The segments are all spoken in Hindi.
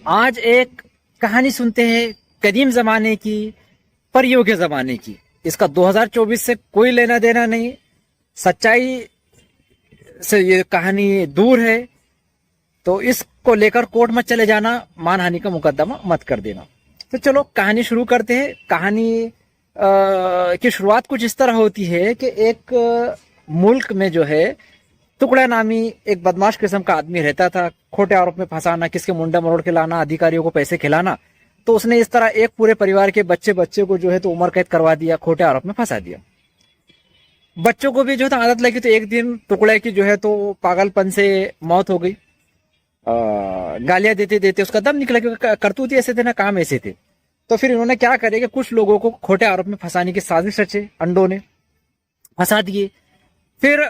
आज एक कहानी सुनते हैं कदीम जमाने की, परियों के जमाने की। इसका 2024 से कोई लेना देना नहीं, सच्चाई से ये कहानी दूर है। तो इसको लेकर कोर्ट मत चले जाना, मानहानि का मुकदमा मत कर देना। तो चलो कहानी शुरू करते हैं। कहानी की शुरुआत कुछ इस तरह होती है कि एक मुल्क में जो है टुकड़ा नामी एक बदमाश किस्म का आदमी रहता था। खोटे आरोप में फंसाना, किसके मुंडा मरोड़ के लाना, अधिकारियों को पैसे खिलाना। तो उसने इस तरह एक पूरे परिवार के बच्चे को जो है तो उम्र कैद करवा दिया, खोटे आरोप में फंसा दिया। बच्चों को भी जो है आदत लगी, तो एक दिन टुकड़े की जो है तो पागलपन से मौत हो गई। गालियां देते देते उसका दम निकला, क्योंकि करतूत ऐसे थे ना, काम ऐसे थे। तो फिर इन्होंने क्या करे कि कुछ लोगों को खोटे आरोप में फंसाने की साजिश रचे, अंडों ने फंसा दिए। फिर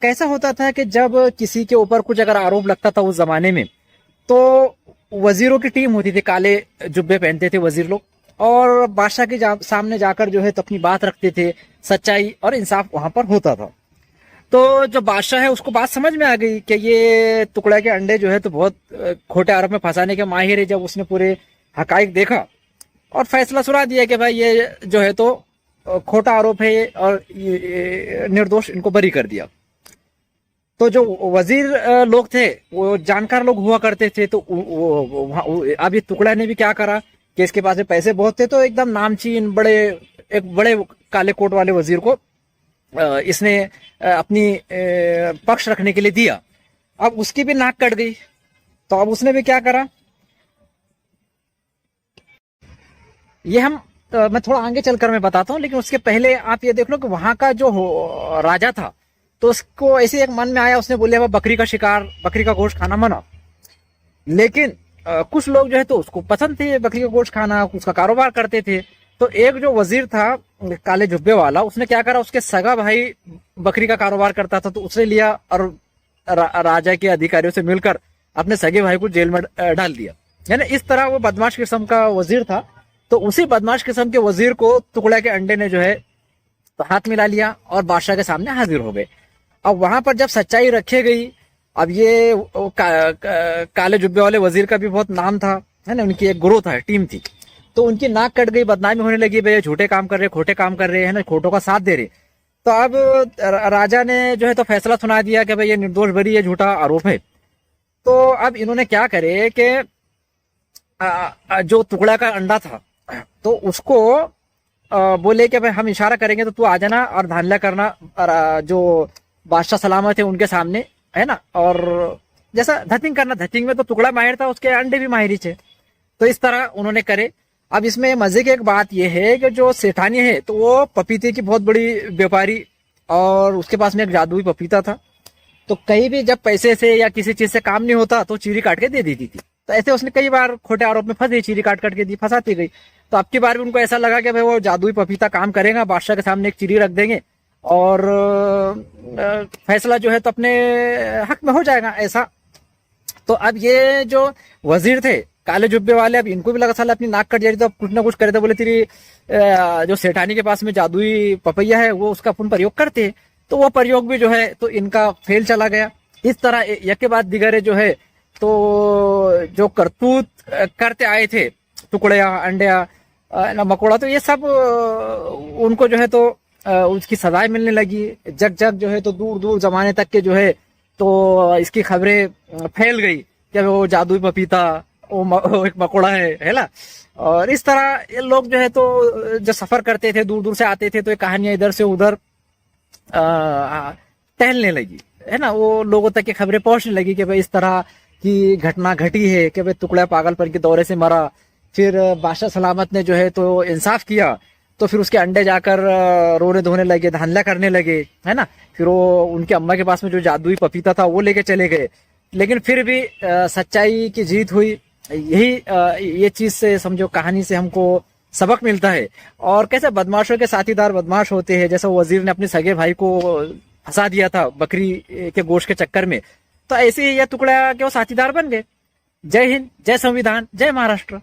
कैसा होता था कि जब किसी के ऊपर कुछ अगर आरोप लगता था उस जमाने में, तो वजीरों की टीम होती थी, काले जुब्बे पहनते थे वजीर लोग, और बादशाह के सामने जाकर जो है तो अपनी बात रखते थे। सच्चाई और इंसाफ वहां पर होता था। तो जो बादशाह है उसको बात समझ में आ गई कि ये टुकड़ा के अंडे जो है तो बहुत खोटे आरोप में फंसाने के माहिर है। जब उसने पूरे हकाइक देखा और फैसला सुना दिया कि भाई ये जो है तो खोटा आरोप है और निर्दोष, इनको बरी कर दिया। तो जो वजीर लोग थे वो जानकार लोग हुआ करते थे। तो अब ये टुकड़ा ने भी क्या करा कि इसके पास पैसे बहुत थे, तो एकदम नामचीन एक बड़े काले कोट वाले वजीर को इसने अपनी पक्ष रखने के लिए दिया। अब उसकी भी नाक कट गई, तो अब उसने भी क्या करा, ये मैं थोड़ा आगे चलकर मैं बताता हूँ। लेकिन उसके पहले आप ये देख लो कि वहां का जो राजा था, तो उसको ऐसे एक मन में आया, उसने बोले बकरी का शिकार, बकरी का गोश्त खाना मना। लेकिन कुछ लोग जो है तो उसको पसंद थे बकरी का गोश्त खाना, उसका कारोबार करते थे। तो एक जो वजीर था काले जुब्बे वाला, उसने क्या करा, उसके सगा भाई बकरी का कारोबार करता था, तो उसने लिया और राजा के अधिकारियों से मिलकर अपने सगे भाई को जेल में डाल दिया। यानी इस तरह वो बदमाश किस्म का वजीर था। तो उसी बदमाश किस्म के वजीर को टुकड़ा के अंडे ने जो है तो हाथ मिला लिया और बादशाह के सामने हाजिर हो गए। अब वहां पर जब सच्चाई रखी गई, अब ये काले जुब्बे वाले वजीर का भी बहुत नाम था, है ना, उनकी एक ग्रोथ है, टीम थी। तो उनकी नाक कट गई, बदनामी होने लगी, भाई झूठे काम कर रहे, खोटे काम कर रहे हैं ना, खोटों का साथ दे रहे। तो अब राजा ने जो है तो फैसला सुना दिया कि भाई ये निर्दोष बरी है, झूठा आरोप है। तो अब इन्होंने क्या करे कि जो टुकड़ा का अंडा था, तो उसको बोले कि भाई हम इशारा करेंगे तो तू आ जाना और धांधला करना, जो बादशाह सलामत है उनके सामने, है ना। और जैसा धतिंग करना, धतिंग में तो टुकड़ा माहिर था, उसके अंडे भी माहिर थे। तो इस तरह उन्होंने करे। अब इसमें मजे की एक बात यह है कि जो सेठानी है तो वो पपीते की बहुत बड़ी व्यापारी, और उसके पास में एक जादुई पपीता था। तो कहीं भी जब पैसे से या किसी चीज से काम नहीं होता तो चीरी काट के दे देती थी। तो ऐसे उसने कई बार खोटे आरोप में फंसी, चीरी काट के दी, फंसाती गई। तो अब की बार भी उनको ऐसा लगा कि भाई वो जादुई पपीता काम करेगा, बादशाह के सामने एक चीरी रख देंगे और फैसला जो है तो अपने हक में हो जाएगा, ऐसा। तो अब ये जो वजीर थे काले जुब्बे वाले, अब इनको भी लगा साला अपनी नाक कट जा रही, तो अब कुछ ना कुछ करे। तो बोले तेरी जो सेठानी के पास में जादुई पपैया है वो उसका अपन प्रयोग करते हैं। तो वो प्रयोग भी जो है तो इनका फेल चला गया। इस तरह एक के बाद दिगरे जो है तो जो करतूत करते आए थे, टुकड़िया, अंडिया, मकोड़ा, तो ये सब उनको जो है तो उसकी सजाएं मिलने लगी। जग जग जो है तो दूर दूर जमाने तक के जो है तो इसकी खबरें फैल गई कि वो जादुई पपीता, वो एक मकोड़ा है ना। और इस तरह ये लोग जो है तो जो सफर करते थे, दूर दूर से आते थे, तो ये कहानियां इधर से उधर टहलने लगी, है ना। वो लोगों तक की खबरें पहुंचने लगी कि भाई इस तरह की घटना घटी है कि भाई टुकड़ा पागलपन के दौरे से मरा। फिर बादशाह सलामत ने जो है तो इंसाफ किया, तो फिर उसके अंडे जाकर रोने धोने लगे, धांधला करने लगे, है ना। फिर वो उनके अम्मा के पास में जो जादुई पपीता था वो लेके चले गए। लेकिन फिर भी सच्चाई की जीत हुई। ये चीज से समझो, कहानी से हमको सबक मिलता है। और कैसे बदमाशों के साथीदार बदमाश होते हैं, जैसे वजीर ने अपने सगे भाई को फंसा दिया था बकरी के गोश्त के चक्कर में, तो ऐसे ही यह टुकड़ा के वो साथीदार बन गए। जय हिंद, जय संविधान, जय महाराष्ट्र।